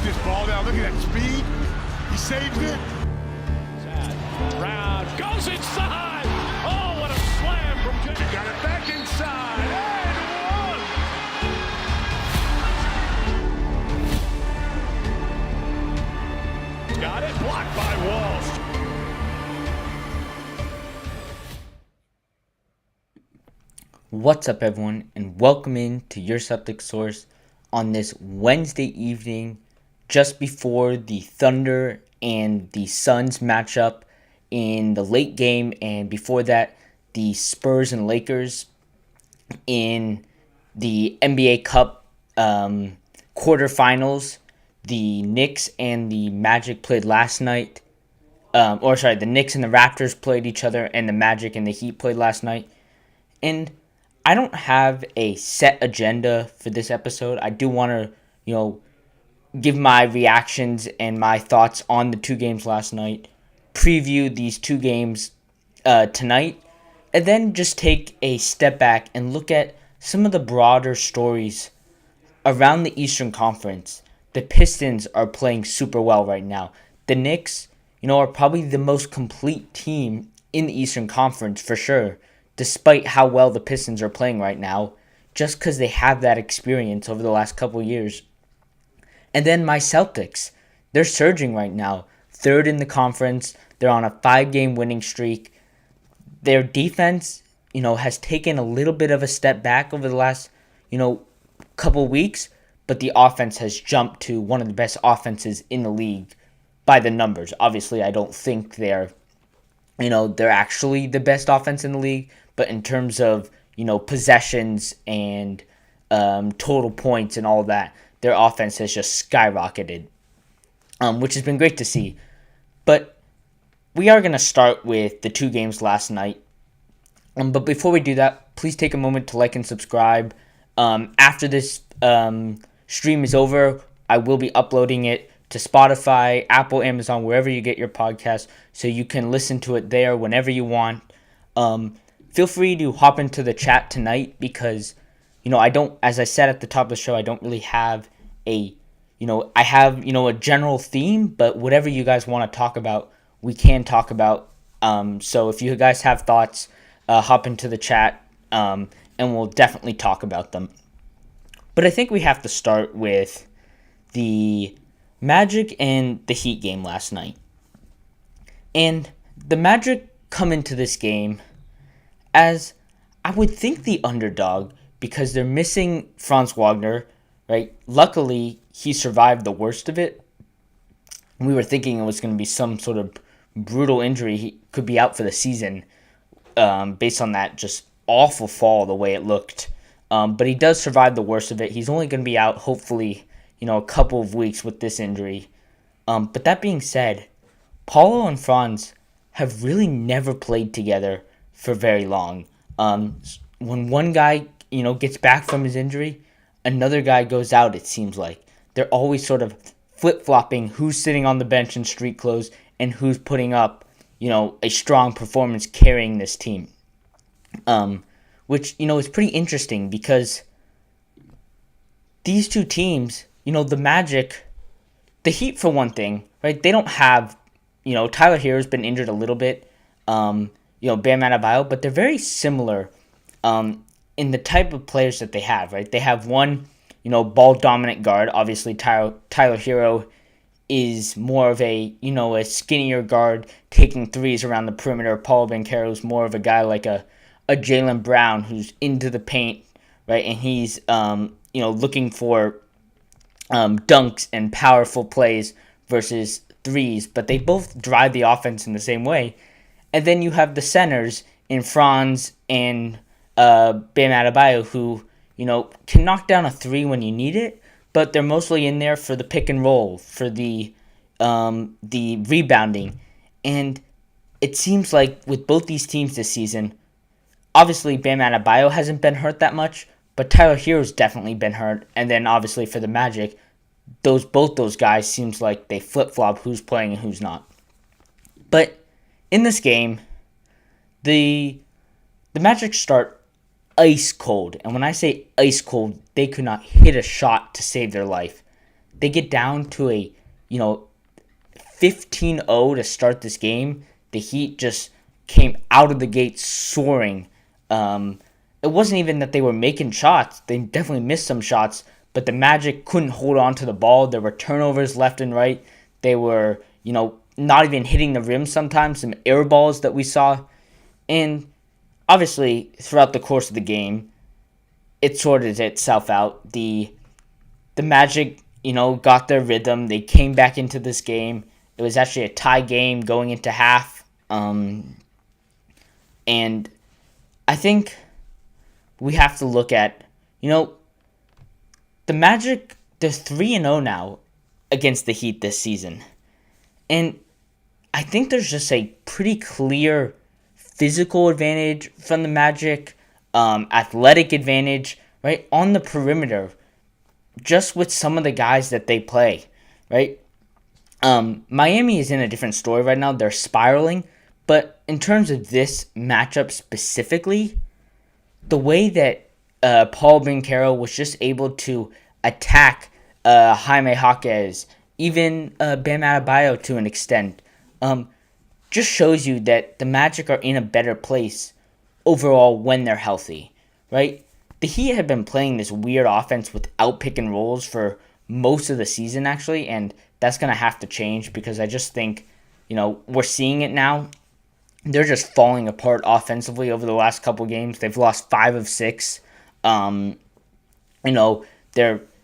this ball down. Look at that speed. He saved it. Round goes inside. Oh, what a slam from Jay. Got it back inside. And one. Got it. Blocked by Walsh. What's up, everyone, and welcome in to your Celtics source on this Wednesday evening, just before the Thunder and the Suns matchup in the late game, and before that, the Spurs and Lakers in the NBA Cup quarterfinals. The Knicks and the Magic played last night. The Knicks and the Raptors played each other, and the Magic and the Heat played last night. And I don't have a set agenda for this episode. I do want to, give my reactions and my thoughts on the two games last night, preview these two games tonight, and then just take a step back and look at some of the broader stories around the Eastern Conference. The Pistons are playing super well right now. The Knicks, are probably the most complete team in the Eastern Conference for sure, despite how well the Pistons are playing right now, just because they have that experience over the last couple years. And then my Celtics, they're surging right now. Third in the conference. They're on a 5-game winning streak. Their defense, has taken a little bit of a step back over the last, couple weeks, but the offense has jumped to one of the best offenses in the league by the numbers. Obviously, I don't think they're actually the best offense in the league, but in terms of, possessions and total points and all that, their offense has just skyrocketed, which has been great to see. But we are going to start with the two games last night. But before we do that, please take a moment to like and subscribe. After this stream is over, I will be uploading it to Spotify, Apple, Amazon, wherever you get your podcast, so you can listen to it there whenever you want. Feel free to hop into the chat tonight because, I don't, as I said at the top of the show, I don't really have I have, a general theme, but whatever you guys want to talk about, we can talk about. So if you guys have thoughts, hop into the chat, and we'll definitely talk about them. But I think we have to start with the Magic and the Heat game last night. And the Magic come into this game as, I would think, the underdog because they're missing Franz Wagner, right? Luckily, he survived the worst of it. We were thinking it was going to be some sort of brutal injury. He could be out for the season based on that just awful fall, the way it looked. But he does survive the worst of it. He's only going to be out, hopefully, a couple of weeks with this injury. But that being said, Paulo and Franz have really never played together for very long. When one guy, gets back from his injury, another guy goes out, it seems like. They're always sort of flip-flopping who's sitting on the bench in street clothes and who's putting up, a strong performance carrying this team. Which, is pretty interesting because these two teams, the Magic, the Heat for one thing, right? They don't have, Tyler Herro's been injured a little bit, Bam Adebayo, but they're very similar in the type of players that they have, right? They have one, ball-dominant guard. Obviously, Tyler Herro is more of a, a skinnier guard taking threes around the perimeter. Paolo Banchero is more of a guy like a Jaylen Brown who's into the paint, right? And he's, looking for dunks and powerful plays versus threes. But they both drive the offense in the same way. And then you have the centers in Franz and Bam Adebayo who, can knock down a three when you need it, but they're mostly in there for the pick and roll, for the rebounding. And it seems like with both these teams this season, obviously Bam Adebayo hasn't been hurt that much, but Tyler Herro's definitely been hurt. And then obviously for the Magic, both those guys seems like they flip-flop who's playing and who's not. But in this game, the Magic start ice cold. And when I say ice cold, they could not hit a shot to save their life. they get down to a, 15-0 to start this game. The Heat just came out of the gate soaring. It wasn't even that they were making shots. They definitely missed some shots, but the Magic couldn't hold on to the ball. There were turnovers left and right. They were, not even hitting the rim sometimes, some air balls that we saw. And obviously, throughout the course of the game, it sorted itself out. The Magic, got their rhythm. They came back into this game. It was actually a tie game going into half. And I think we have to look at, the Magic, they're 3-0 now against the Heat this season. And I think there's just a pretty clear physical advantage from the Magic, athletic advantage, right, on the perimeter, just with some of the guys that they play, right? Miami is in a different story right now. They're spiraling. But in terms of this matchup specifically, the way that Paul Banchero was just able to attack Jaime Jaquez, even Bam Adebayo to an extent, just shows you that the Magic are in a better place overall when they're healthy, right? The Heat have been playing this weird offense without pick and rolls for most of the season, actually, and that's going to have to change because I just think, we're seeing it now. They're just falling apart offensively over the last couple games. They've lost 5 of 6. Their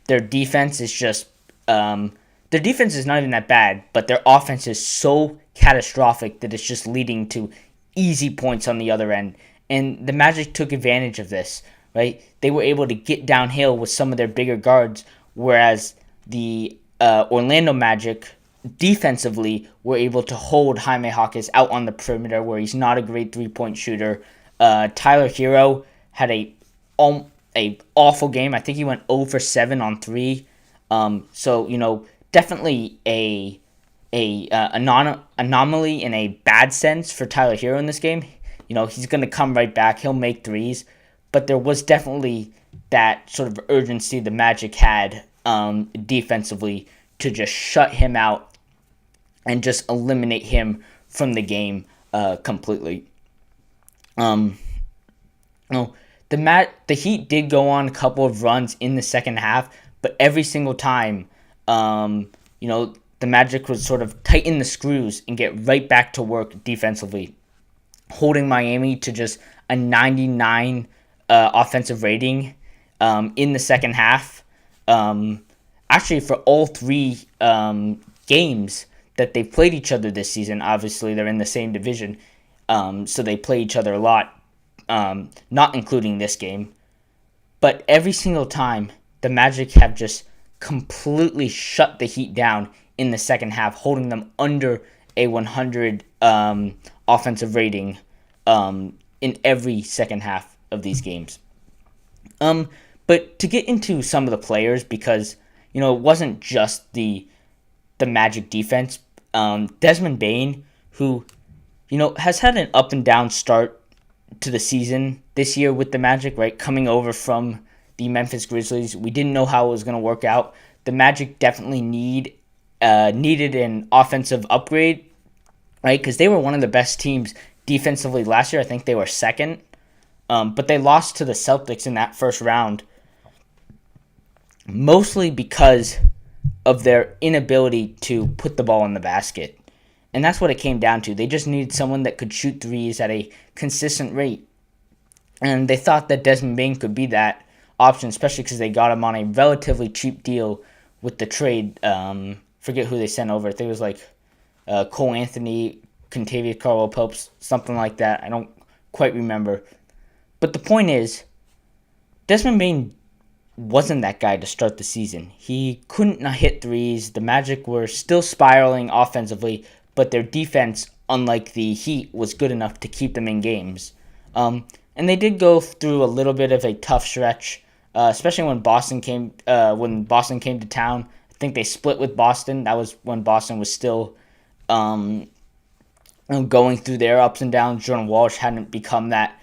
defense is just their defense is not even that bad, but their offense is so catastrophic that it's just leading to easy points on the other end. And the Magic took advantage of this, right? They were able to get downhill with some of their bigger guards, whereas the Orlando Magic defensively were able to hold Jaime Jaquez out on the perimeter where he's not a great three-point shooter. Tyler Herro had a awful game. I think he went 0 for 7 on 3. So, definitely a anomaly in a bad sense for Tyler Herro in this game. He's going to come right back. He'll make threes. But there was definitely that sort of urgency the Magic had defensively to just shut him out and just eliminate him from the game completely. The Heat did go on a couple of runs in the second half, but every single time, the Magic would sort of tighten the screws and get right back to work defensively, holding Miami to just a 99 offensive rating in the second half. Actually, for all 3 games that they played each other this season, obviously they're in the same division, so they play each other a lot, not including this game. But every single time, the Magic have just completely shut the Heat down in the second half, holding them under a 100 offensive rating in every second half of these games. But to get into some of the players, because it wasn't just the Magic defense. Desmond Bane, who has had an up and down start to the season this year with the Magic, right? Coming over from the Memphis Grizzlies, we didn't know how it was going to work out. The Magic definitely needed an offensive upgrade, right? Because they were one of the best teams defensively last year. I think they were second, but they lost to the Celtics in that first round, mostly because of their inability to put the ball in the basket. And that's what it came down to. They just needed someone that could shoot threes at a consistent rate. And they thought that Desmond Bane could be that option, especially because they got him on a relatively cheap deal with the trade. Forget who they sent over. I think it was like Cole Anthony, Contavious Caldwell-Pope, something like that. I don't quite remember. But the point is, Desmond Bane wasn't that guy to start the season. He couldn't hit threes. The Magic were still spiraling offensively, but their defense, unlike the Heat, was good enough to keep them in games. And they did go through a little bit of a tough stretch, especially when Boston came to town. I think they split with Boston. That was when Boston was still going through their ups and downs. Jordan Walsh hadn't become that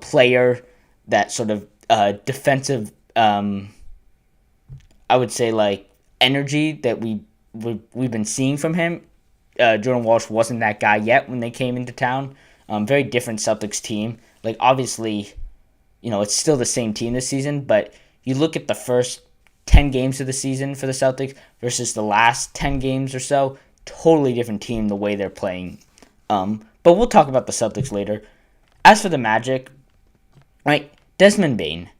player, that sort of defensive, I would say, like, energy that we've been seeing from him. Jordan Walsh wasn't that guy yet when they came into town. Very different Celtics team. Like, obviously, it's still the same team this season, but you look at the first 10 games of the season for the Celtics versus the last 10 games or so, totally different team the way they're playing. But we'll talk about the Celtics later. As for the Magic, right, Desmond Bane,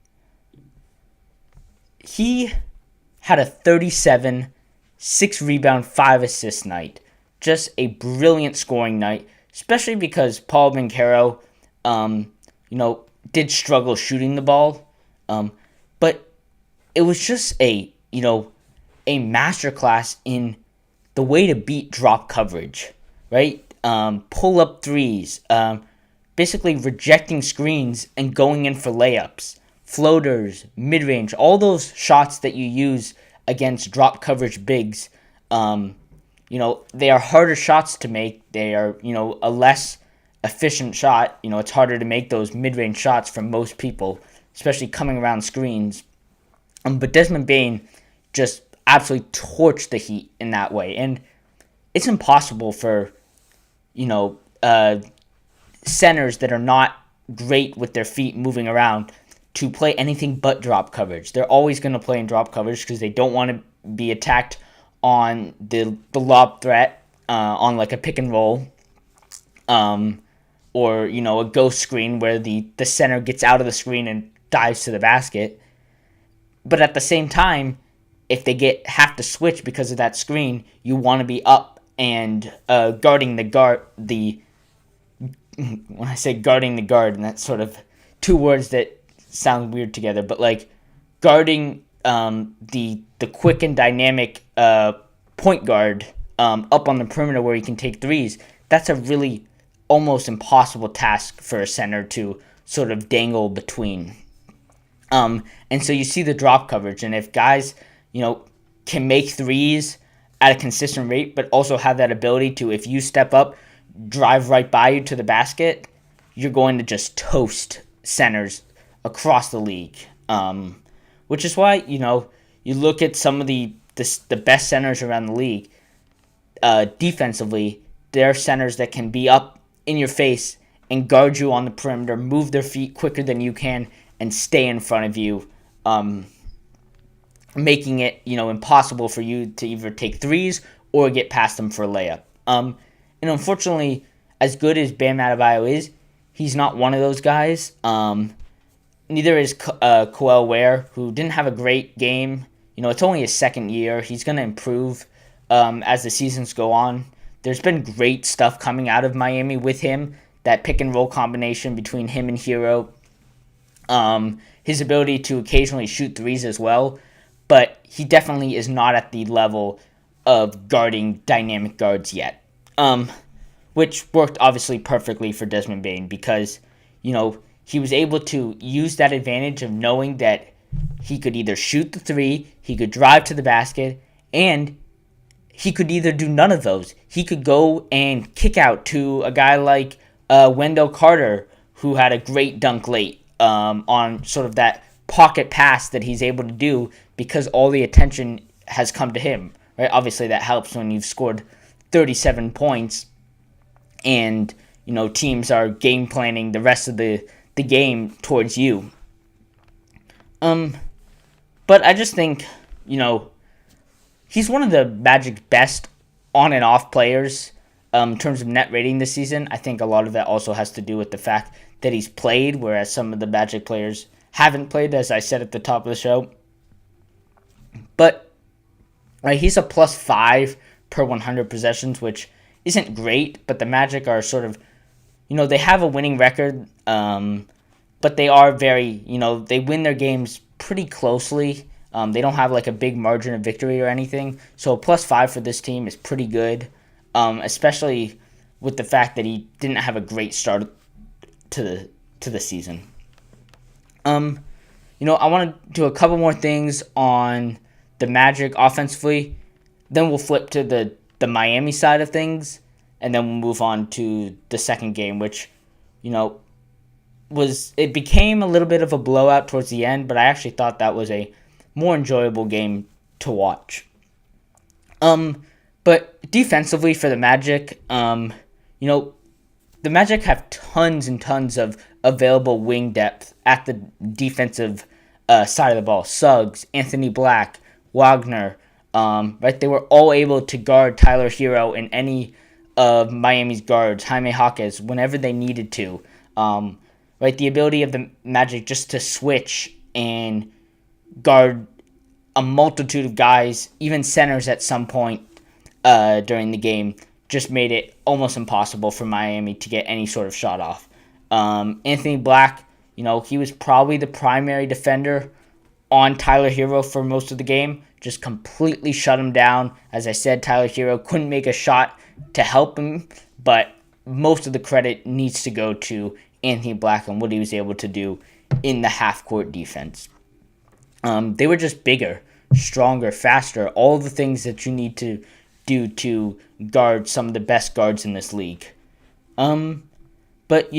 he had a 37, 6 rebound, 5 assist night. Just a brilliant scoring night, especially because Paul Banchero, did struggle shooting the ball. But it was just a masterclass in the way to beat drop coverage, right? Pull up threes, basically rejecting screens and going in for layups, floaters, mid-range, all those shots that you use against drop coverage bigs. They are harder shots to make. They are, a less efficient shot. It's harder to make those mid-range shots for most people, especially coming around screens. But Desmond Bane just absolutely torched the Heat in that way. And it's impossible for, centers that are not great with their feet moving around to play anything but drop coverage. They're always going to play in drop coverage because they don't want to be attacked on the lob threat, on like a pick and roll, or a ghost screen where the center gets out of the screen and dives to the basket. But at the same time, if they have to switch because of that screen, you want to be up and guarding the guard. When I say guarding the guard, and that's sort of two words that sound weird together, but like guarding the quick and dynamic point guard up on the perimeter where he can take threes, that's a really almost impossible task for a center to sort of dangle between. And so you see the drop coverage, and if guys, can make threes at a consistent rate, but also have that ability to, if you step up, drive right by you to the basket, you're going to just toast centers across the league. Which is why, you look at some of the best centers around the league, defensively, they're centers that can be up in your face and guard you on the perimeter, move their feet quicker than you can, and stay in front of you, making it, impossible for you to either take threes or get past them for a layup. And unfortunately, as good as Bam Adebayo is, he's not one of those guys. Neither is Coel Ware, who didn't have a great game. It's only his second year. He's going to improve as the seasons go on. There's been great stuff coming out of Miami with him. That pick and roll combination between him and Herro. His ability to occasionally shoot threes as well. But he definitely is not at the level of guarding dynamic guards yet. Which worked obviously perfectly for Desmond Bane because, he was able to use that advantage of knowing that he could either shoot the three, he could drive to the basket, and he could either do none of those. He could go and kick out to a guy like Wendell Carter, who had a great dunk late on sort of that pocket pass that he's able to do because all the attention has come to him. Right? Obviously, that helps when you've scored 37 points and, teams are game planning the rest of the game towards you. But I just think, he's one of the Magic's best on and off players in terms of net rating this season. I think a lot of that also has to do with the fact that he's played, whereas some of the Magic players haven't played, as I said at the top of the show. But he's a +5 per 100 possessions, which isn't great, but the Magic are sort of, they have a winning record, but they are very, they win their games pretty closely. They don't have like a big margin of victory or anything, so a +5 for this team is pretty good, especially with the fact that he didn't have a great start to the season. I want to do a couple more things on the Magic offensively. Then we'll flip to the Miami side of things, and then we'll move on to the second game, which, it became a little bit of a blowout towards the end, but I actually thought that was a more enjoyable game to watch. But defensively for the Magic, the Magic have tons and tons of available wing depth at the defensive side of the ball. Suggs, Anthony Black, Wagner, right? They were all able to guard Tyler Herro and any of Miami's guards, Jaime Jaquez, whenever they needed to. Right? The ability of the Magic just to switch and guard a multitude of guys, even centers at some point during the game, just made it almost impossible for Miami to get any sort of shot off. Anthony Black, he was probably the primary defender on Tyler Herro for most of the game, just completely shut him down. As I said, Tyler Herro couldn't make a shot to help him, but most of the credit needs to go to Anthony Black and what he was able to do in the half-court defense. They were just bigger, stronger, faster, all the things that you need to do to guard some of the best guards in this league. But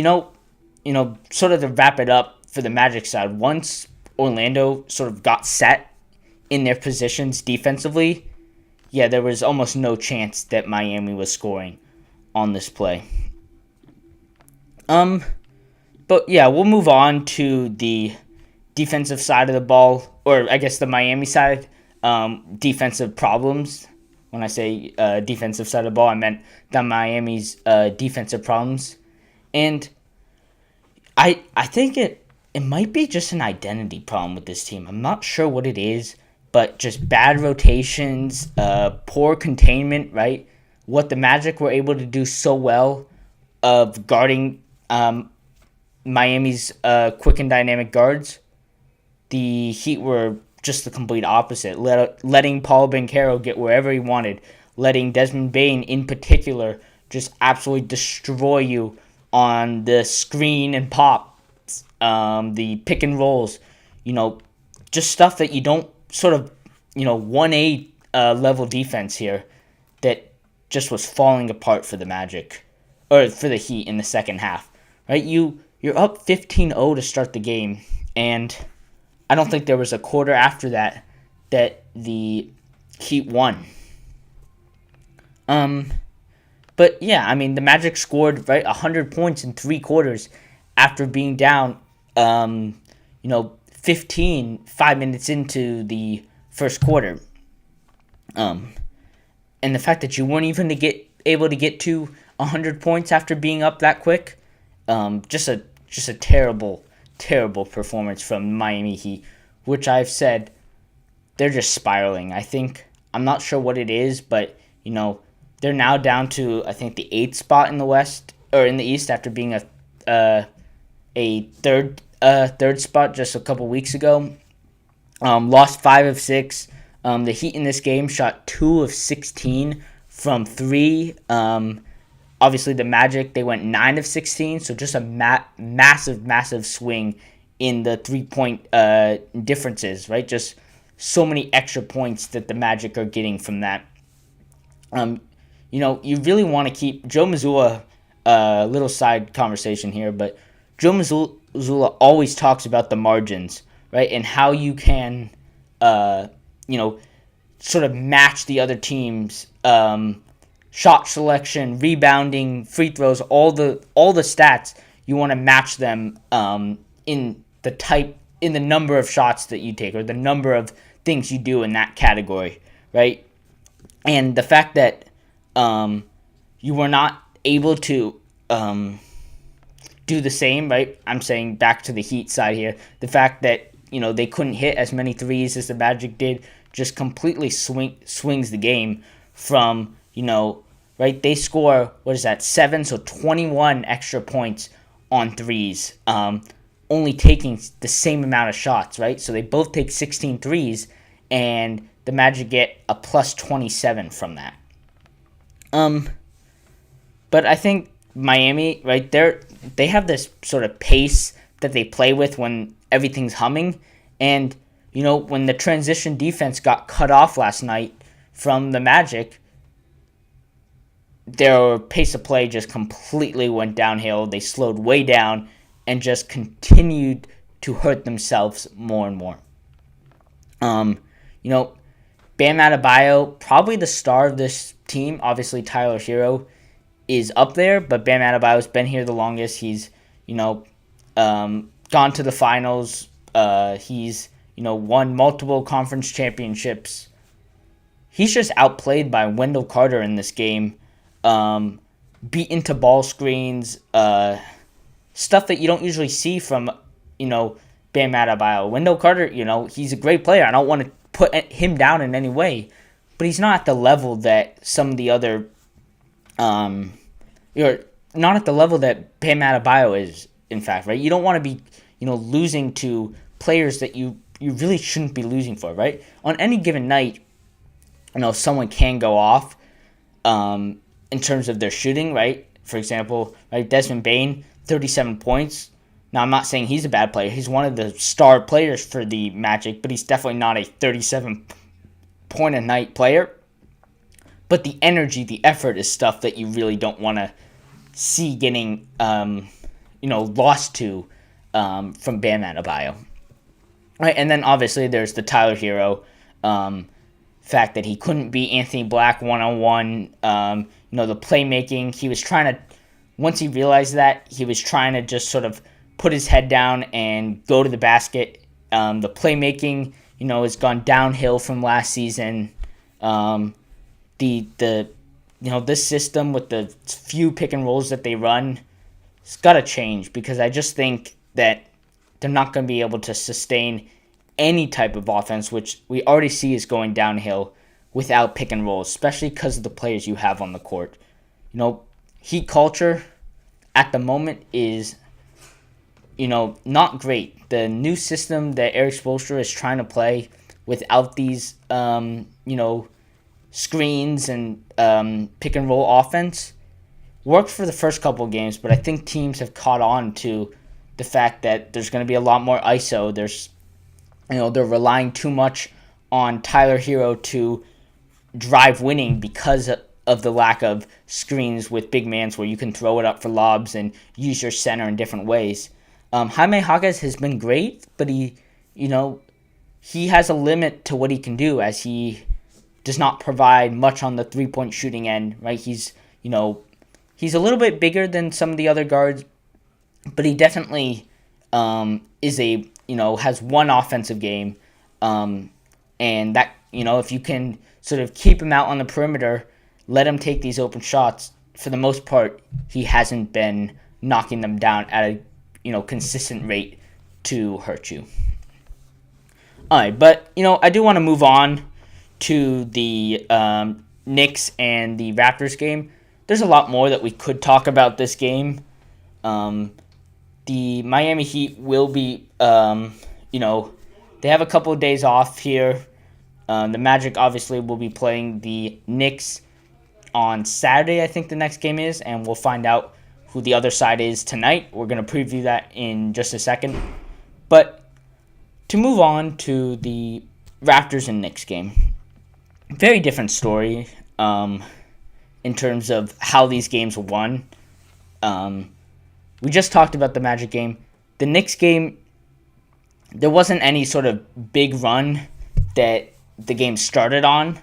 sort of to wrap it up for the Magic side, once Orlando sort of got set in their positions defensively, there was almost no chance that Miami was scoring on this play. But we'll move on to the defensive side of the ball, or I guess the Miami side, defensive problems. When I say defensive side of the ball, I meant the Miami's defensive problems. And I think it might be just an identity problem with this team. I'm not sure what it is, but just bad rotations, poor containment, right? What the Magic were able to do so well of guarding Miami's quick and dynamic guards, the Heat were just the complete opposite, letting Paolo Banchero get wherever he wanted, letting Desmond Bane in particular just absolutely destroy you on the screen and pops, the pick and rolls, just stuff that you don't sort of, 1A level defense here that just was falling apart for the Magic, or for the Heat in the second half, right? You're up 15-0 to start the game, and I don't think there was a quarter after that the Heat won. But the Magic scored 100 points in 3 quarters after being down 15 5 minutes into the first quarter. And the fact that you weren't even able to get to 100 points after being up that quick, just a terrible performance from Miami Heat, which I've said they're just spiraling. I'm not sure what it is, but they're now down to I think the 8th spot in the West or in the East after being a third spot just a couple weeks ago. Lost 5 of 6. The Heat in this game shot 2 of 16 from 3. Obviously, the Magic, they went 9 of 16, so just a massive swing in the 3-point differences, right? Just so many extra points that the Magic are getting from that. You really want to keep Joe Mazzulla, little side conversation here, but Joe Mazzulla always talks about the margins, right? And how you can, sort of match the other team's shot selection, rebounding, free throws, all the stats. You want to match them in the number of shots that you take or the number of things you do in that category, right? And the fact that you were not able to do the same, right? I'm saying back to the Heat side here. The fact that they couldn't hit as many threes as the Magic did just completely swings the game from right? They score, 7, so 21 extra points on threes, only taking the same amount of shots, right? So they both take 16 threes, and the Magic get a plus 27 from that. But I think Miami, right, they have this sort of pace that they play with when everything's humming, and when the transition defense got cut off last night from the Magic, their pace of play just completely went downhill. They slowed way down and just continued to hurt themselves more and more. Bam Adebayo, probably the star of this team. Obviously, Tyler Herro is up there, but Bam Adebayo's been here the longest. He's, gone to the finals. He's, won multiple conference championships. He's just outplayed by Wendell Carter in this game. Beat into ball screens, stuff that you don't usually see from, Bam Adebayo. Wendell Carter, he's a great player. I don't want to put him down in any way, but he's not at the level that some of the other, you're not at the level that Bam Adebayo is, in fact, right? You don't want to be, losing to players that you really shouldn't be losing for, right? On any given night, someone can go off in terms of their shooting, right? For example, right, Desmond Bane, 37 points. Now, I'm not saying he's a bad player. He's one of the star players for the Magic, but he's definitely not a 37-point-a-night player. But the energy, the effort is stuff that you really don't want to see getting, lost to from Bam Adebayo. Right, and then obviously there's the Tyler Herro fact that he couldn't beat Anthony Black one-on-one. The playmaking, he was trying to, once he realized that, he was trying to just sort of put his head down and go to the basket. The playmaking, has gone downhill from last season. This system with the few pick and rolls that they run, it's got to change, because I just think that they're not going to be able to sustain any type of offense, which we already see is going downhill without pick and rolls, especially because of the players you have on the court. Heat culture at the moment is, not great. The new system that Eric Spoelstra is trying to play without these, screens and pick and roll offense worked for the first couple of games, but I think teams have caught on to the fact that there's going to be a lot more ISO. There's, they're relying too much on Tyler Herro to drive winning because of the lack of screens with big mans where you can throw it up for lobs and use your center in different ways. Jaime Jaquez has been great, but he has a limit to what he can do, as he does not provide much on the three-point shooting end, right? He's a little bit bigger than some of the other guards, but he definitely has one offensive game, and that, if you can sort of keep him out on the perimeter, let him take these open shots, for the most part, he hasn't been knocking them down at a consistent rate to hurt you. All right, but I do want to move on to the Knicks and the Raptors game. There's a lot more that we could talk about this game. The Miami Heat will be, they have a couple of days off here. The Magic obviously will be playing the Knicks on Saturday, I think the next game is, and we'll find out who the other side is tonight. We're going to preview that in just a second. But to move on to the Raptors and Knicks game, very different story in terms of how these games were won. We just talked about the Magic game. The Knicks game, there wasn't any sort of big run that the game started on.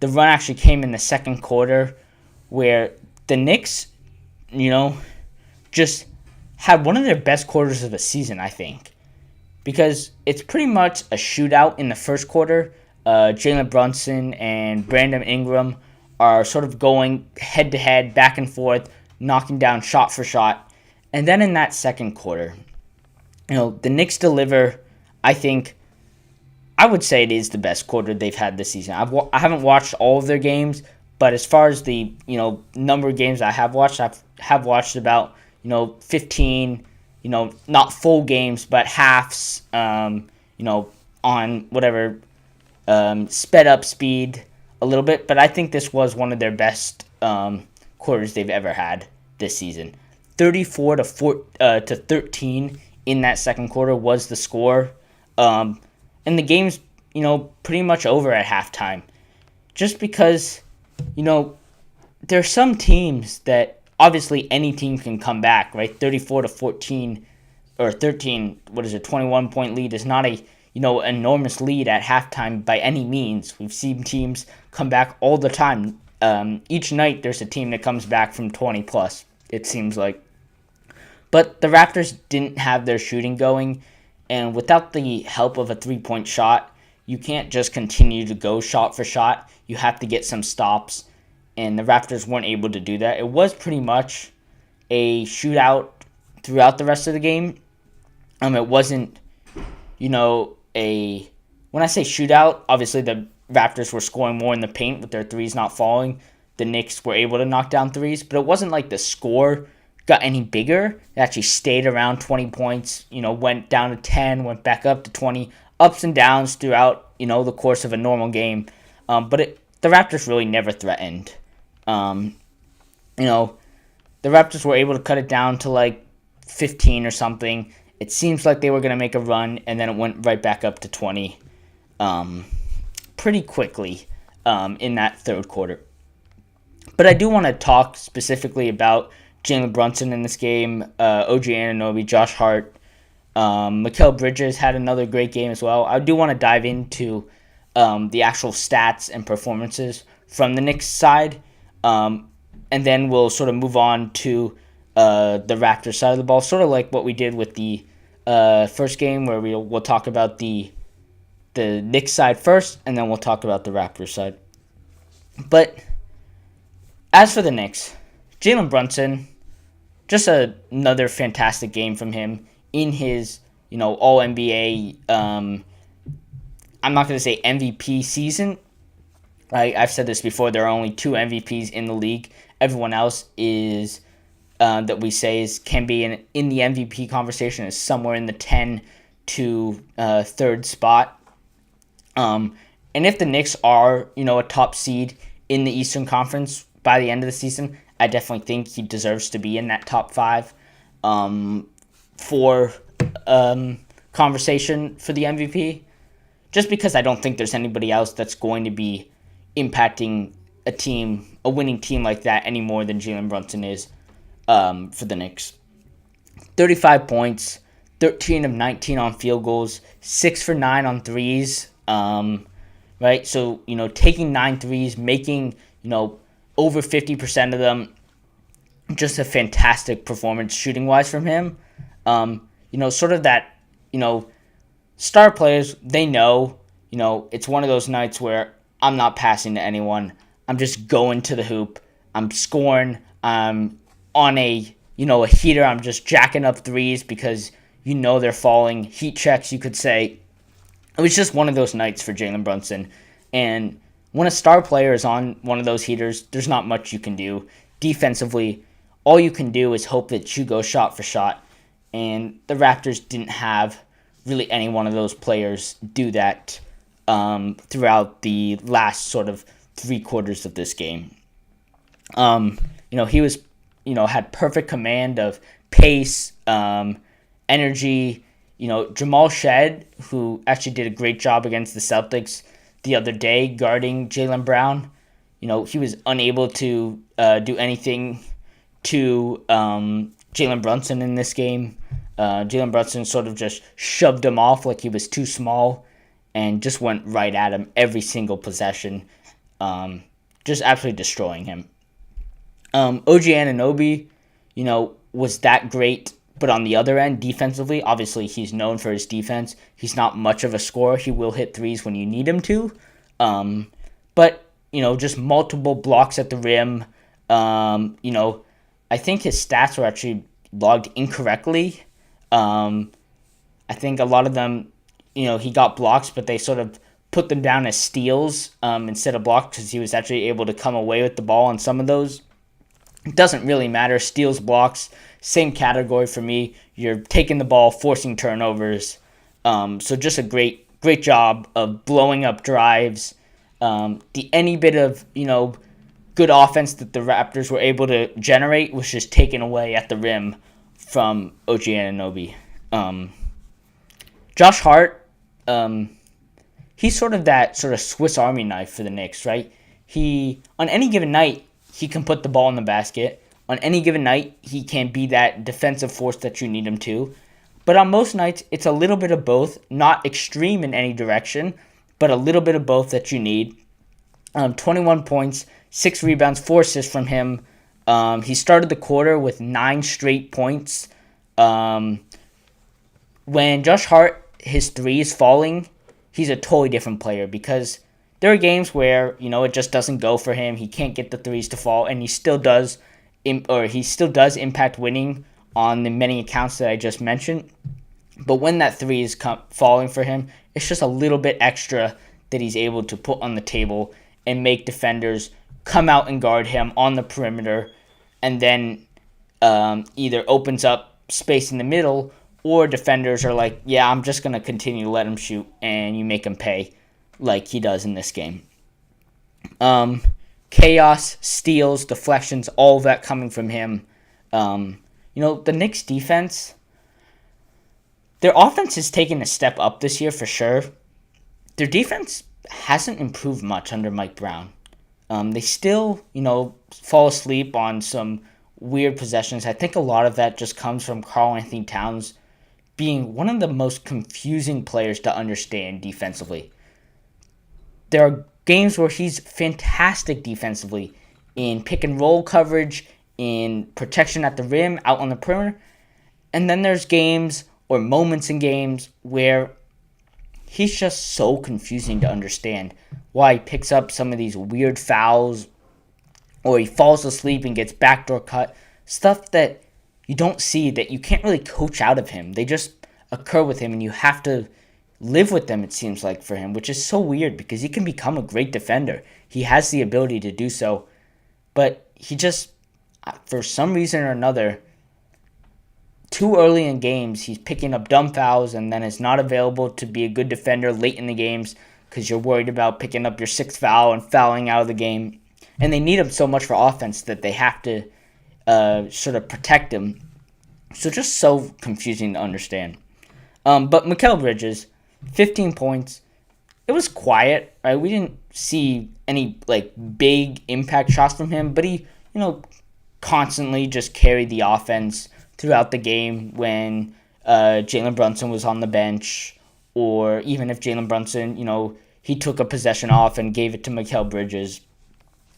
The run actually came in the second quarter, where the Knicks, just had one of their best quarters of the season, I think. Because it's pretty much a shootout in the first quarter. Jalen Brunson and Brandon Ingram are sort of going head-to-head, back and forth, knocking down shot for shot. And then in that second quarter, the Knicks deliver, I think, I would say it is the best quarter they've had this season. I haven't watched all of their games, but as far as the number of games I have watched about 15, not full games, but halves, on whatever sped up speed a little bit. But I think this was one of their best quarters they've ever had this season. 34 to 13 in that second quarter was the score. And the game's, pretty much over at halftime. Just because, there's some teams that obviously any team can come back, right? 34 to 14 or 13, 21-point lead is not a enormous lead at halftime by any means. We've seen teams come back all the time. Each night there's a team that comes back from 20 plus, it seems like. But the Raptors didn't have their shooting going, and without the help of a three-point shot, you can't just continue to go shot for shot. You have to get some stops, and the Raptors weren't able to do that. It was pretty much a shootout throughout the rest of the game. It wasn't, when I say shootout, obviously the Raptors were scoring more in the paint with their threes not falling. The Knicks were able to knock down threes, but it wasn't like the score got any bigger. It actually stayed around 20 points, went down to 10, went back up to 20, ups and downs throughout, the course of a normal game. But the Raptors really never threatened. The Raptors were able to cut it down to like 15 or something. It seems like they were going to make a run, and then it went right back up to 20 pretty quickly in that third quarter. But I do want to talk specifically about Jalen Brunson in this game, OG Anunoby, Josh Hart, Mikal Bridges had another great game as well. I do want to dive into the actual stats and performances from the Knicks side, and then we'll sort of move on to the Raptors side of the ball, sort of like what we did with the first game, where we'll talk about the Knicks side first, and then we'll talk about the Raptors side. But as for the Knicks, Jalen Brunson, just another fantastic game from him in his, All-NBA, I'm not going to say MVP season. I've said this before, there are only 2 MVPs in the league. Everyone else is, that we say can be in the MVP conversation, is somewhere in the 10 to 3rd spot. And if the Knicks are, a top seed in the Eastern Conference by the end of the season, I definitely think he deserves to be in that top 5 for conversation for the MVP. Just because I don't think there's anybody else that's going to be impacting a winning team like that any more than Jalen Brunson is for the Knicks. 35 points, 13 of 19 on field goals, 6 for 9 on threes. Right? So, taking 9 threes, making, over 50% of them, just a fantastic performance shooting-wise from him. Sort of that, star players, they know, it's one of those nights where I'm not passing to anyone. I'm just going to the hoop. I'm scoring. I'm on a heater. I'm just jacking up threes because they're falling. Heat checks, you could say. It was just one of those nights for Jalen Brunson. And when a star player is on one of those heaters, there's not much you can do. Defensively, all you can do is hope that you go shot for shot. And the Raptors didn't have really any one of those players do that throughout the last sort of 3 quarters of this game. He was, had perfect command of pace, energy. Jamal Shed, who actually did a great job against the Celtics the other day guarding Jaylen Brown, he was unable to do anything to Jalen Brunson in this game. Jalen Brunson sort of just shoved him off like he was too small and just went right at him every single possession, just absolutely destroying him. OG Anunoby, was that great. But on the other end, defensively, obviously he's known for his defense. He's not much of a scorer. He will hit threes when you need him to. But, just multiple blocks at the rim. I think his stats were actually logged incorrectly. I think a lot of them, he got blocks, but they sort of put them down as steals instead of blocks because he was actually able to come away with the ball on some of those. It doesn't really matter. Steals, blocks, same category for me. You're taking the ball, forcing turnovers. So just a great job of blowing up drives. Any bit of, good offense that the Raptors were able to generate was just taken away at the rim from OG Anunoby. Josh Hart, he's sort of that sort of Swiss Army knife for the Knicks, right? On any given night, he can put the ball in the basket. On any given night, he can be that defensive force that you need him to. But on most nights, it's a little bit of both, not extreme in any direction, but a little bit of both that you need. 21 points, 6 rebounds, 4 assists from him. He started the quarter with 9 straight points. When Josh Hart, his three is falling, he's a totally different player because there are games where, it just doesn't go for him. He can't get the threes to fall, and he still does impact winning on the many accounts that I just mentioned. But when that three is falling for him, it's just a little bit extra that he's able to put on the table and make defenders come out and guard him on the perimeter, and then either opens up space in the middle, or defenders are like, yeah, I'm just going to continue to let him shoot, and you make him pay like he does in this game. Chaos, steals, deflections, all of that coming from him. The Knicks defense, their offense has taken a step up this year for sure. Their defense hasn't improved much under Mike Brown. They still, fall asleep on some weird possessions. I think a lot of that just comes from Karl-Anthony Towns being one of the most confusing players to understand defensively. There are games where he's fantastic defensively in pick and roll coverage, in protection at the rim, out on the perimeter. And then there's games or moments in games where he's just so confusing to understand. Why he picks up some of these weird fouls, or he falls asleep and gets backdoor cut. Stuff that you don't see, that you can't really coach out of him. They just occur with him, and you have to live with them, it seems like, for him, which is so weird because he can become a great defender. He has the ability to do so, but he just, for some reason or another, too early in games, he's picking up dumb fouls and then is not available to be a good defender late in the games because you're worried about picking up your 6th foul and fouling out of the game. And they need him so much for offense that they have to sort of protect him. So just so confusing to understand. But Mikal Bridges, 15 points. It was quiet, right? We didn't see any big impact shots from him, but he, constantly just carried the offense throughout the game when Jalen Brunson was on the bench, or even if Jalen Brunson, he took a possession off and gave it to Mikal Bridges.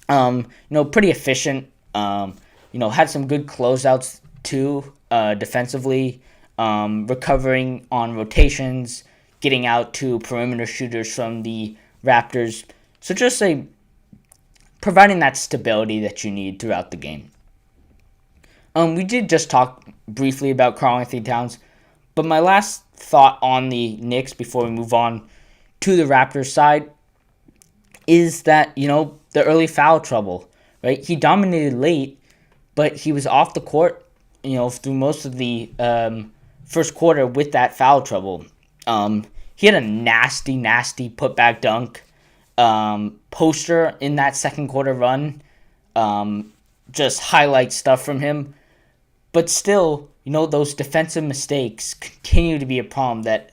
Pretty efficient. Had some good closeouts too, defensively, recovering on rotations, getting out to perimeter shooters from the Raptors. So just providing that stability that you need throughout the game. We did just talk briefly about Karl-Anthony Towns, but my last thought on the Knicks before we move on to the Raptors side is that, the early foul trouble, right? He dominated late, but he was off the court, through most of the first quarter with that foul trouble. He had a nasty putback dunk poster in that second quarter run. Just highlight stuff from him. But still, those defensive mistakes continue to be a problem that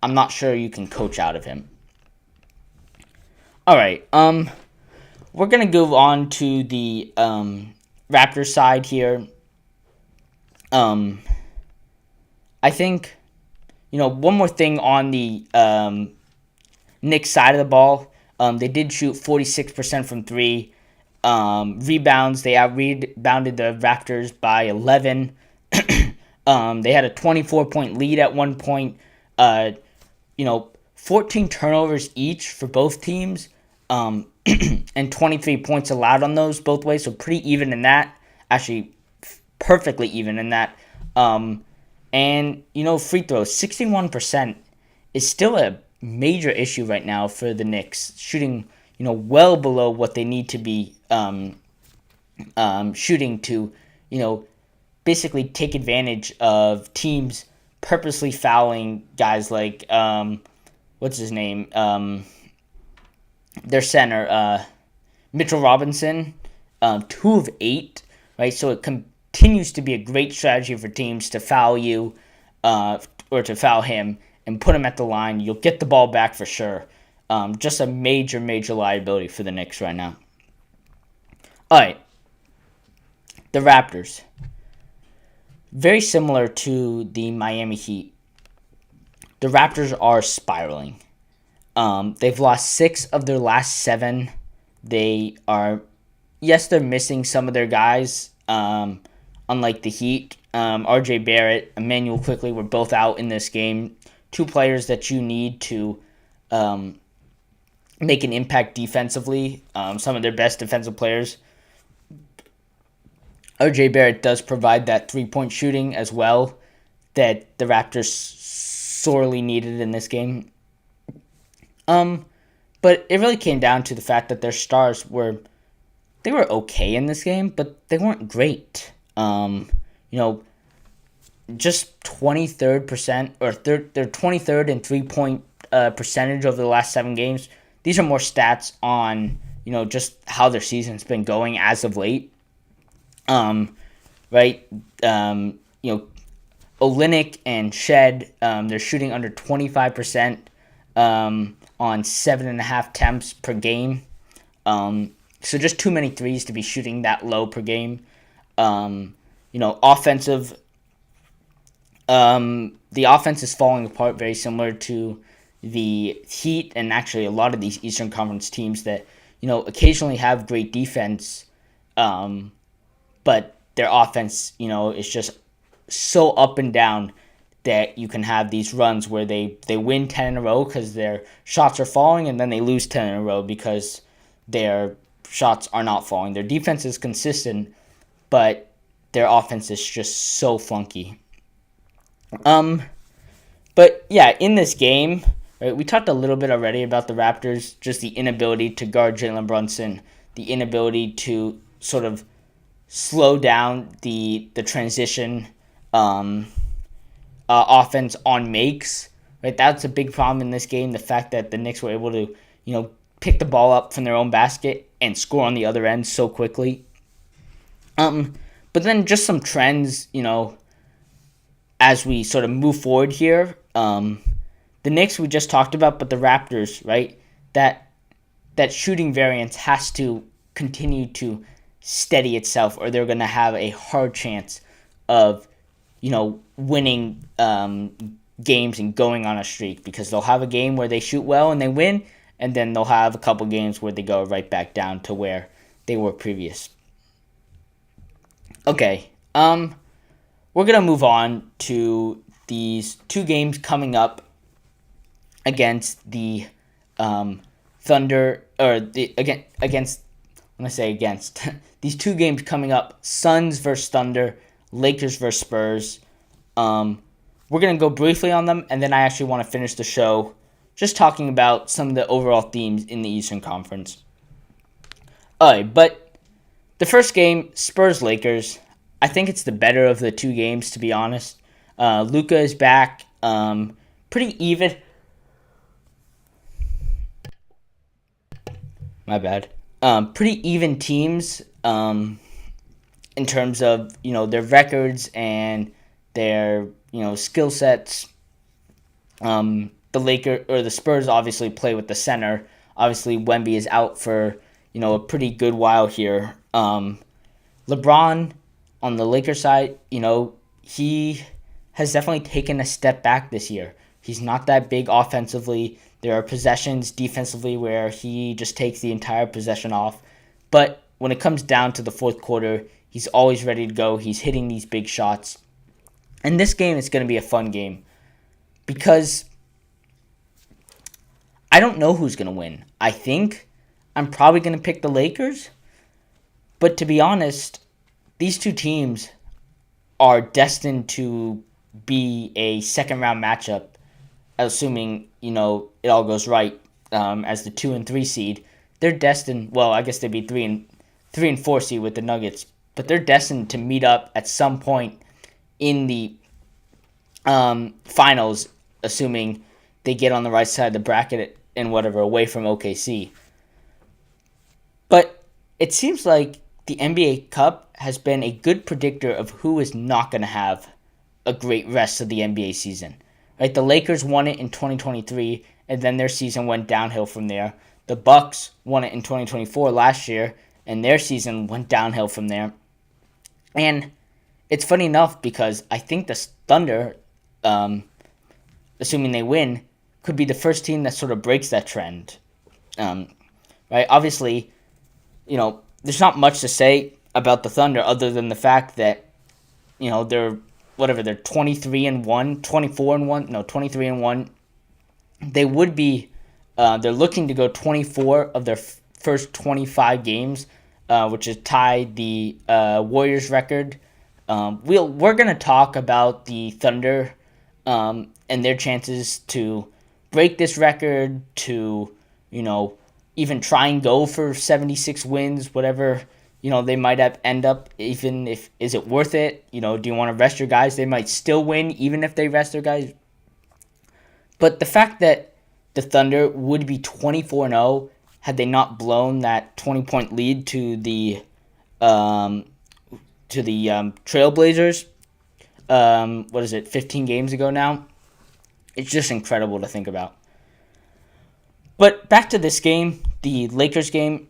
I'm not sure you can coach out of him. All right, we're going to go on to the Raptors side here. I think, one more thing on the Knicks side of the ball. They did shoot 46% from 3. Rebounds, they out-rebounded the Raptors by 11. They had a 24-point lead at one point. 14 turnovers each for both teams, and 23 points allowed on those both ways, so pretty even in that. Actually, perfectly even in that. And, free throws, 61% is still a major issue right now for the Knicks, shooting, well below what they need to be shooting to, basically take advantage of teams purposely fouling guys like, what's his name? Their center, Mitchell Robinson, 2 of 8, right? So it continues to be a great strategy for teams to foul you, or to foul him and put him at the line. You'll get the ball back for sure. Just a major liability for the Knicks right now. All right, the Raptors. very similar to the Miami Heat, the Raptors are spiraling. They've lost 6 of their last 7. They are, yes, they're missing some of their guys, unlike the Heat. RJ Barrett, Emmanuel Quickley were both out in this game. 2 players that you need to make an impact defensively. Some of their best defensive players. RJ Barrett does provide that 3-point shooting as well that the Raptors sorely needed in this game. But it really came down to the fact that their stars were okay in this game, but they weren't great. Just 23rd or they're 23rd in 3-point percentage over the last 7 games. These are more stats on just how their season's been going as of late. Right. Olynyk and Shed, they're shooting under 25% on 7.5 attempts per game. So just too many threes to be shooting that low per game. Offensive. The offense is falling apart, very similar to the Heat and actually a lot of these Eastern Conference teams that occasionally have great defense, but their offense is just so up and down that you can have these runs where they win 10 in a row because their shots are falling, and then they lose 10 in a row because their shots are not falling. Their defense is consistent, but their offense is just so flunky. But yeah, in this game, right, we talked a little bit already about the Raptors, just the inability to guard Jalen Brunson, the inability to sort of slow down the transition offense on makes. Right, that's a big problem in this game. The fact that the Knicks were able to pick the ball up from their own basket and score on the other end so quickly. But then just some trends, as we sort of move forward here. The Knicks we just talked about, but the Raptors, right? That shooting variance has to continue to steady itself, or they're going to have a hard chance of, winning games and going on a streak, because they'll have a game where they shoot well and they win, and then they'll have a couple games where they go right back down to where they were previous. Okay, we're going to move on to these 2 games coming up against the Thunder, or against when I say against, these 2 games coming up, Suns versus Thunder, Lakers versus Spurs. We're going to go briefly on them, and then I actually want to finish the show just talking about some of the overall themes in the Eastern Conference. Alright, but the first game, Spurs-Lakers, I think it's the better of the 2 games, to be honest. Luka is back, pretty even. My bad. Pretty even teams in terms of their records and their skill sets. The Spurs obviously play with the center. Obviously, Wemby is out for a pretty good while here. LeBron on the Lakers side, he has definitely taken a step back this year. He's not that big offensively. There are possessions defensively where he just takes the entire possession off. But when it comes down to the fourth quarter, he's always ready to go. He's hitting these big shots. And this game is going to be a fun game because I don't know who's going to win. I think I'm probably going to pick the Lakers. But to be honest, these 2 teams are destined to be a second-round matchup, assuming, it all goes right, as the 2 and 3 seed. They're destined, well, I guess they'd be 3 and 4 seed with the Nuggets, but they're destined to meet up at some point in the finals, assuming they get on the right side of the bracket and whatever, away from OKC. But it seems like the NBA Cup has been a good predictor of who is not going to have a great rest of the NBA season. Right? The Lakers won it in 2023, and then their season went downhill from there. The Bucks won it in 2024 last year, and their season went downhill from there. And it's funny enough because I think the Thunder, assuming they win, could be the first team that sort of breaks that trend. Right? Obviously, there's not much to say about the Thunder other than the fact that, they're 23-1, 24-1, no, 23-1. They would be, they're looking to go 24 of their first 25 games, which is tied the Warriors record. We're gonna talk about the Thunder and their chances to break this record, to even try and go for 76 wins, whatever they might end up. Even if is it worth it? Do you want to rest your guys? They might still win even if they rest their guys. But the fact that the Thunder would be 24-0 had they not blown that 20-point lead to the Trailblazers, 15 games ago now? It's just incredible to think about. But back to this game, the Lakers game.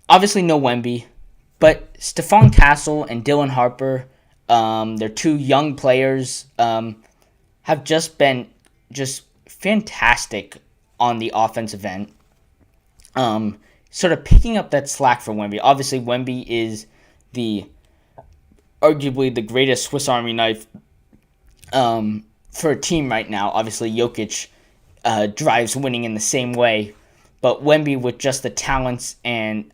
Obviously no Wemby, but Stephon Castle and Dylan Harper, they're two young players, have just been fantastic on the offensive end. Sort of picking up that slack for Wemby. Obviously, Wemby is arguably the greatest Swiss Army knife for a team right now. Obviously, Jokic drives winning in the same way, but Wemby with just the talents and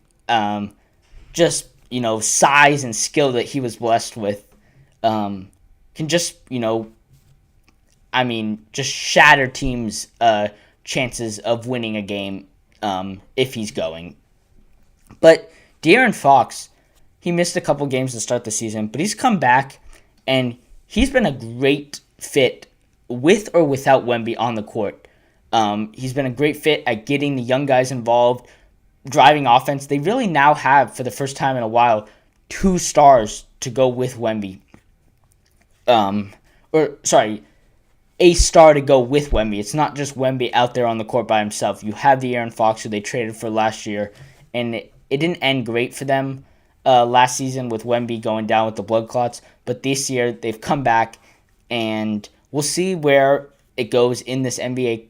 size and skill that he was blessed with can just shatter teams' chances of winning a game if he's going. But De'Aaron Fox, he missed a couple games to start the season, but he's come back, and he's been a great fit with or without Wemby on the court. He's been a great fit at getting the young guys involved, driving offense. They really now have, for the first time in a while, 2 stars to go with Wemby. A star to go with Wemby. It's not just Wemby out there on the court by himself. You have the De'Aaron Fox who they traded for last year, and it didn't end great for them last season with Wemby going down with the blood clots. But this year they've come back, and we'll see where it goes in this NBA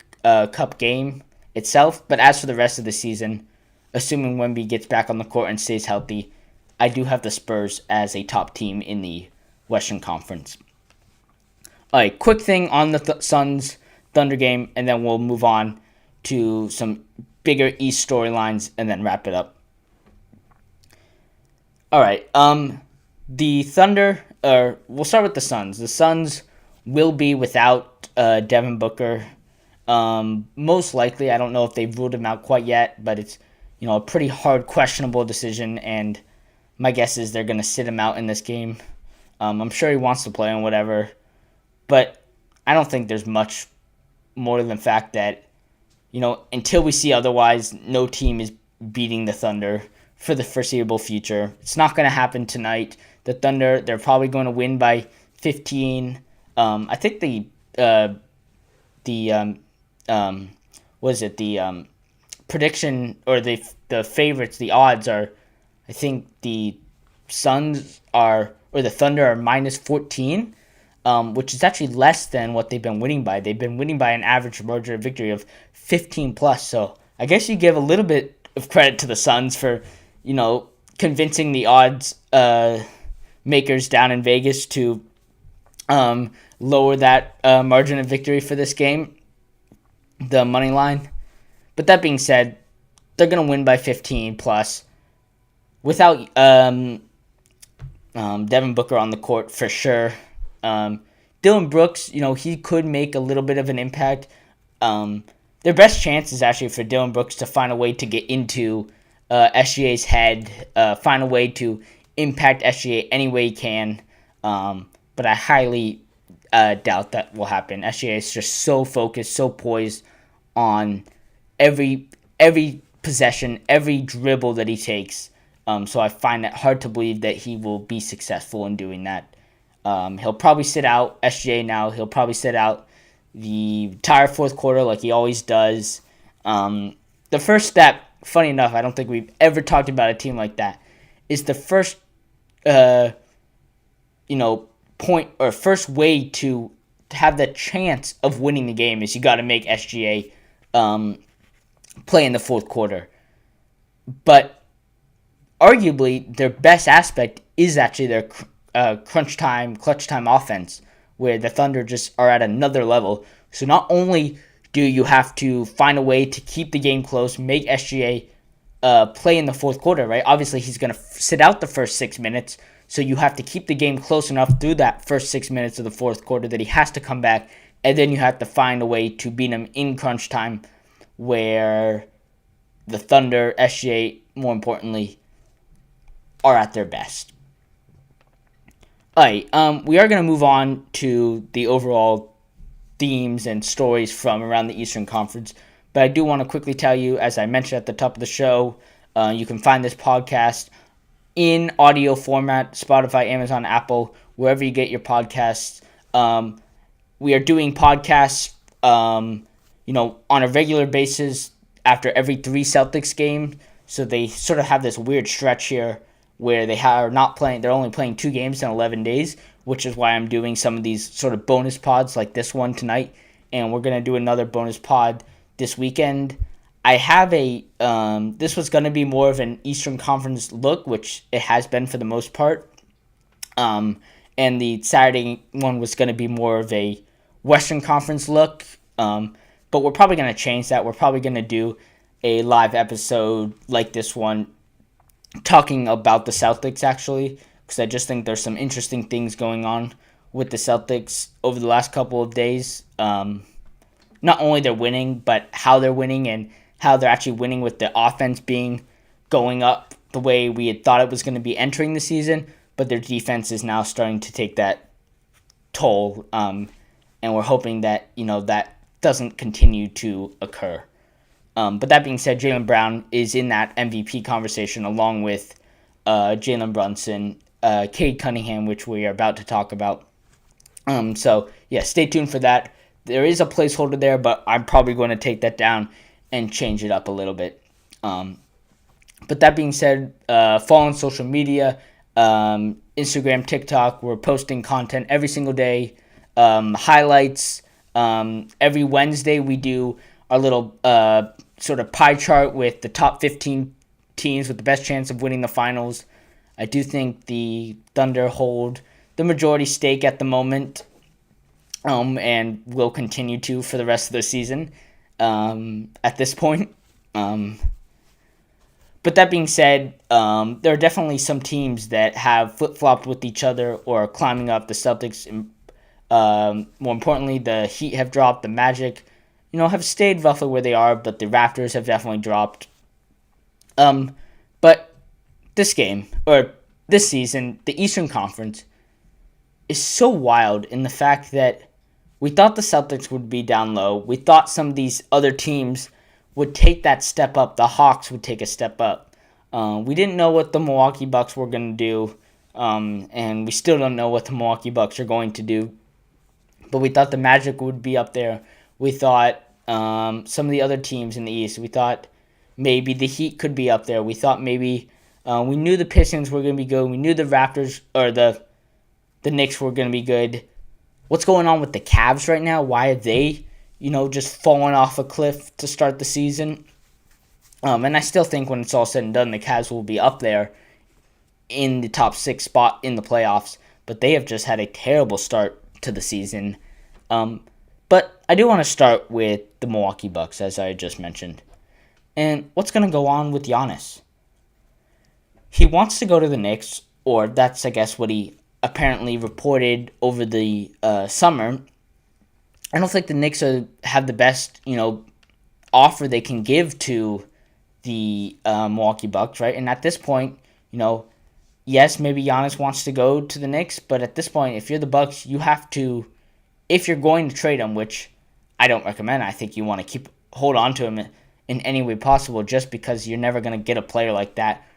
Cup game itself. But as for the rest of the season, assuming Wemby gets back on the court and stays healthy, I do have the Spurs as a top team in the Western Conference. All right, quick thing on the Suns Thunder game, and then we'll move on to some bigger East storylines and then wrap it up. All right, the Thunder, we'll start with the Suns. The Suns will be without Devin Booker. Most likely, I don't know if they've ruled him out quite yet, but it's a pretty hard, questionable decision, and my guess is they're going to sit him out in this game. I'm sure he wants to play and whatever, but I don't think there's much more than the fact that, until we see otherwise, no team is beating the Thunder for the foreseeable future. It's not going to happen tonight. The Thunder, they're probably going to win by 15. I think the prediction or the favorites, the odds are, I think the Suns are, or the Thunder are minus 14, which is actually less than what they've been winning by. They've been winning by an average margin of victory of 15 plus. So I guess you give a little bit of credit to the Suns for, convincing the odds makers down in Vegas to lower that margin of victory for this game, the money line. But that being said, they're going to win by 15 plus without Devin Booker on the court for sure. Dillon Brooks, he could make a little bit of an impact. Their best chance is actually for Dillon Brooks to find a way to get into SGA's head, find a way to impact SGA any way he can. But I highly doubt that will happen. SGA is just so focused, so poised on every possession, every dribble that he takes. So I find it hard to believe that he will be successful in doing that. He'll probably sit out SGA now. He'll probably sit out the entire fourth quarter like he always does. The first step, funny enough, I don't think we've ever talked about a team like that, is the first uh, point or first way to have the chance of winning the game is you got to make SGA play in the fourth quarter. But arguably, their best aspect is actually their clutch time offense, where the Thunder just are at another level. So not only do you have to find a way to keep the game close, make SGA play in the fourth quarter, right? Obviously, he's going to sit out the first 6 minutes, so you have to keep the game close enough through that first 6 minutes of the fourth quarter that he has to come back, and then you have to find a way to beat him in crunch time, where the Thunder, SGA, more importantly, are at their best. Alright, we are going to move on to the overall themes and stories from around the Eastern Conference. But I do want to quickly tell you, as I mentioned at the top of the show, you can find this podcast in audio format, Spotify, Amazon, Apple, wherever you get your podcasts. We are doing podcasts, on a regular basis after every 3 Celtics games. So they sort of have this weird stretch here where they are not playing. They're only playing 2 games in 11 days, which is why I'm doing some of these sort of bonus pods like this one tonight. And we're going to do another bonus pod this weekend. I have this was going to be more of an Eastern Conference look, which it has been for the most part. And the Saturday one was going to be more of a Western Conference look. But we're probably going to change that. We're probably going to do a live episode like this one talking about the Celtics, actually, because I just think there's some interesting things going on with the Celtics over the last couple of days. Not only they're winning, but how they're winning and how they're actually winning with the offense going up the way we had thought it was going to be entering the season, but their defense is now starting to take that toll, and we're hoping that that doesn't continue to occur. But that being said, Jaylen Brown is in that MVP conversation along with Jalen Brunson, Cade Cunningham, which we are about to talk about. So, yeah, stay tuned for that. There is a placeholder there, but I'm probably going to take that down and change it up a little bit. But that being said, follow on social media, Instagram, TikTok. We're posting content every single day, highlights. Every Wednesday we do our little sort of pie chart with the top 15 teams with the best chance of winning the finals. I do think the Thunder hold the majority stake at the moment, and will continue to for the rest of the season at this point. But that being said, there are definitely some teams that have flip-flopped with each other or are climbing up. The Celtics, more importantly, the Heat have dropped. The Magic, have stayed roughly where they are, but the Raptors have definitely dropped. But this game, or this season, the Eastern Conference is so wild in the fact that we thought the Celtics would be down low. We thought some of these other teams would take that step up. The Hawks would take a step up. We didn't know what the Milwaukee Bucks were going to do, and we still don't know what the Milwaukee Bucks are going to do. But we thought the Magic would be up there. We thought some of the other teams in the East. We thought maybe the Heat could be up there. We thought maybe we knew the Pistons were going to be good. We knew the Raptors or the Knicks were going to be good. What's going on with the Cavs right now? Why are they, just falling off a cliff to start the season? And I still think when it's all said and done, the Cavs will be up there in the top 6 spot in the playoffs. But they have just had a terrible start to the season. But I do want to start with the Milwaukee Bucks, as I just mentioned. And what's going to go on with Giannis? He wants to go to the Knicks, or that's, I guess, what he apparently reported over the summer. I don't think the Knicks have the best, offer they can give to the Milwaukee Bucks, right? And at this point, yes, maybe Giannis wants to go to the Knicks, but at this point, if you're the Bucks, you have to, if you're going to trade him, which I don't recommend, I think you want to hold on to him in any way possible, just because you're never going to get a player like that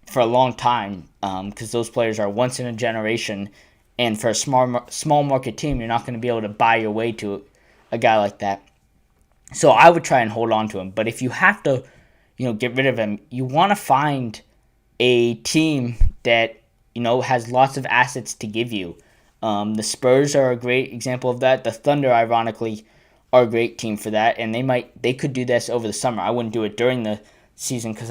for a long time, because those players are once in a generation, and for a small market team, you're not going to be able to buy your way to a guy like that. So I would try and hold on to him. But if you have to, get rid of him, you want to find a team that has lots of assets to give you. The Spurs are a great example of that. The Thunder, ironically, are a great team for that, and they could do this over the summer. I wouldn't do it during the season because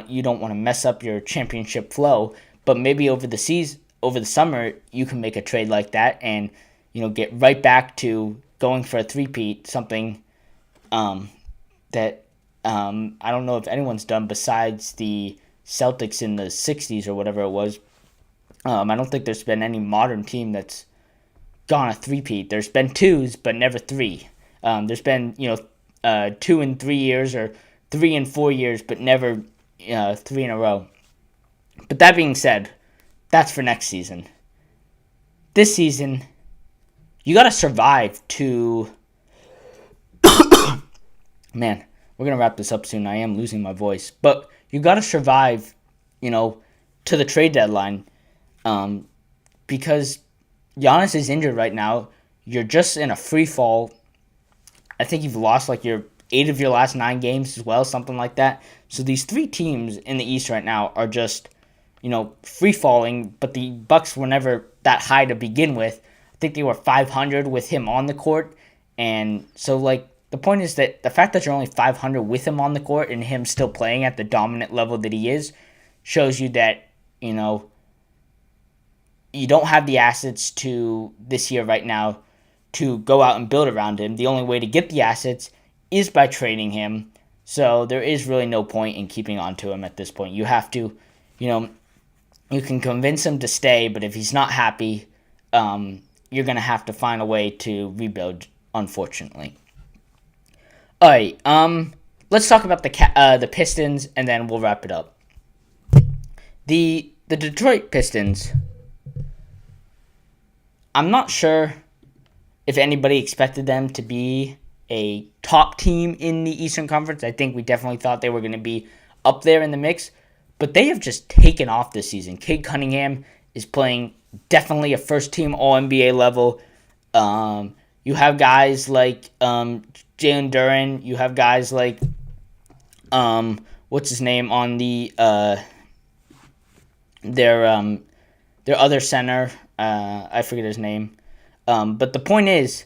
you don't want to mess up your championship flow. But maybe over the summer, you can make a trade like that and get right back to going for a three-peat, something that I don't know if anyone's done besides the Celtics in the 60s or whatever it was. I don't think there's been any modern team that's gone a three-peat. There's been twos, but never three. There's been 2 in 3 years or 3 in 4 years, but never 3 in a row. But that being said, that's for next season. This season, you got to survive to... Man, we're going to wrap this up soon. I am losing my voice. But you got to survive, to the trade deadline. Because Giannis is injured right now. You're just in a free fall. I think you've lost your 8 of your last 9 games as well, something like that. So these 3 teams in the East right now are just, free falling. But the Bucks were never that high to begin with. I think they were 500 with him on the court. And so the point is that the fact that you're only 500 with him on the court and him still playing at the dominant level that he is shows you that, you don't have the assets to this year right now to go out and build around him. The only way to get the assets is by trading him. So there is really no point in keeping on to him at this point. You have to, you can convince him to stay, but if he's not happy, you're going to have to find a way to rebuild, unfortunately. All right, let's talk about the Pistons, and then we'll wrap it up. The Detroit Pistons, I'm not sure if anybody expected them to be a top team in the Eastern Conference. I think we definitely thought they were going to be up there in the mix, but they have just taken off this season. Cade Cunningham is playing definitely a first-team All-NBA level. You have guys like Jalen Duren. You have guys like what's his name on their other center. I forget his name. But the point is,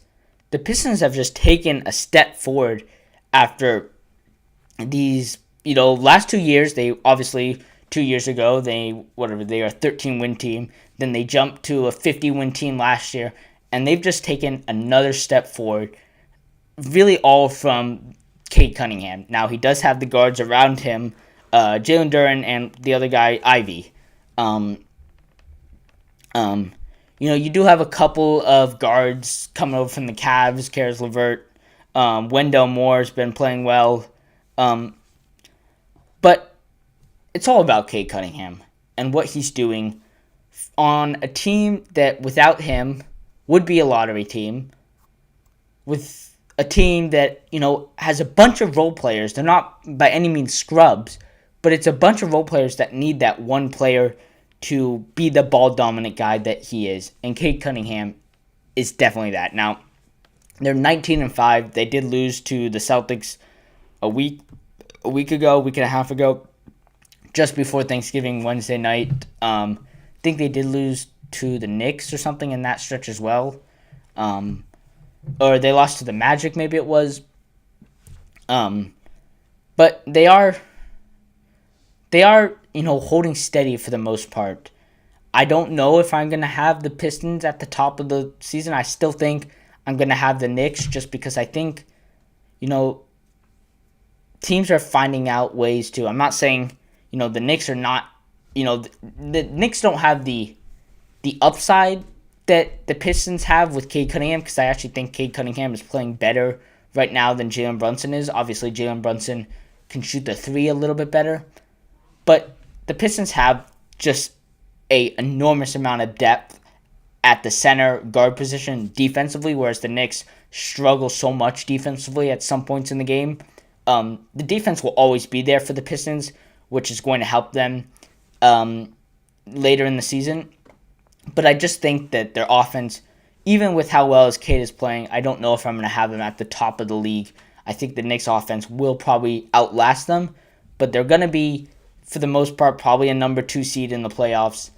the Pistons have just taken a step forward after these, last 2 years. They obviously 2 years ago they are a 13-win team. Then they jumped to a 50-win team last year, and they've just taken another step forward. Really, all from Cade Cunningham. Now he does have the guards around him, Jalen Duren and the other guy Ivy. You do have a couple of guards coming over from the Cavs, Karis LeVert. Wendell Moore's been playing well. But it's all about Cade Cunningham and what he's doing on a team that without him would be a lottery team. With a team that, has a bunch of role players. They're not by any means scrubs, but it's a bunch of role players that need that one player to be the ball-dominant guy that he is. And Cade Cunningham is definitely that. Now, they're 19-5. They did lose to the Celtics a week and a half ago, just before Thanksgiving, Wednesday night. I think they did lose to the Knicks or something in that stretch as well. Or they lost to the Magic, maybe it was. But they are, holding steady for the most part. I don't know if I'm going to have the Pistons at the top of the season. I still think I'm going to have the Knicks just because I think, teams are finding out ways to. I'm not saying, the Knicks are not, the Knicks don't have the upside that the Pistons have with Cade Cunningham, because I actually think Cade Cunningham is playing better right now than Jalen Brunson is. Obviously, Jalen Brunson can shoot the three a little bit better. But the Pistons have just an enormous amount of depth at the center guard position defensively, whereas the Knicks struggle so much defensively at some points in the game. The defense will always be there for the Pistons, which is going to help them later in the season. But I just think that their offense, even with how well as Cade is playing, I don't know if I'm going to have them at the top of the league. I think the Knicks offense will probably outlast them, but they're going to be, for the most part, probably a number 2 seed in the playoffs.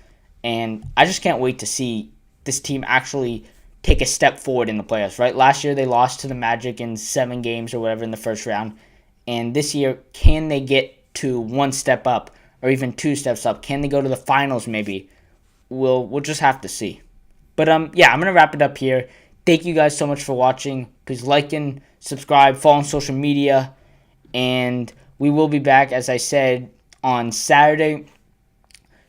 And I just can't wait to see this team actually take a step forward in the playoffs, right? Last year they lost to the Magic in 7 games or whatever in the first round. And this year, can they get to 1 step up or even 2 steps up? Can they go to the finals maybe? We'll just have to see. But yeah, I'm going to wrap it up here. Thank you guys so much for watching. Please like and subscribe, follow on social media, and we will be back, as I said, on Saturday.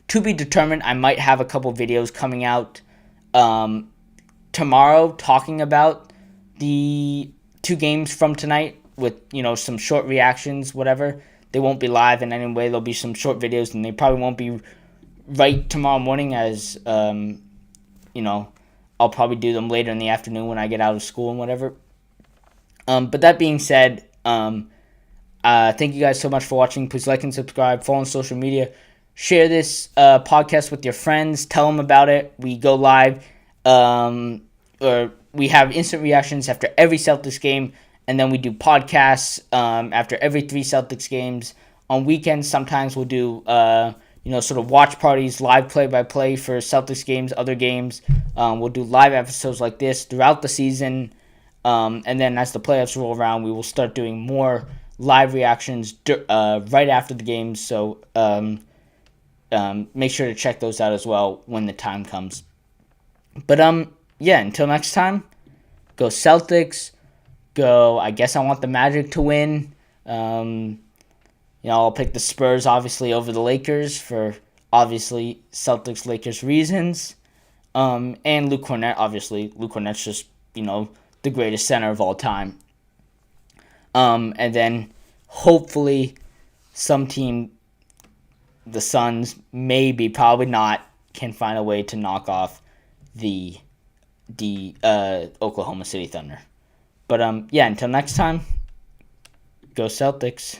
To be determined, I might have a couple videos coming out tomorrow talking about the 2 games from tonight with, some short reactions, whatever. They won't be live in any way. There'll be some short videos, and they probably won't be right tomorrow morning as, I'll probably do them later in the afternoon when I get out of school and whatever. But that being said, thank you guys so much for watching. Please like and subscribe. Follow on social media. Share this podcast with your friends. Tell them about it. We go live, or we have instant reactions after every Celtics game, and then we do podcasts after every 3 Celtics games. On weekends, sometimes we'll do sort of watch parties, live play-by-play for Celtics games, other games. We'll do live episodes like this throughout the season. And then as the playoffs roll around, we will start doing more live reactions right after the games. So make sure to check those out as well when the time comes. But yeah, until next time, go Celtics. Go. I guess I want the Magic to win. I'll pick the Spurs, obviously, over the Lakers for, obviously, Celtics-Lakers reasons. And Luke Cornett, obviously. Luke Cornett's just, the greatest center of all time. And then, hopefully, some team, the Suns, maybe, probably not, can find a way to knock off the Oklahoma City Thunder. But, yeah, until next time, go Celtics.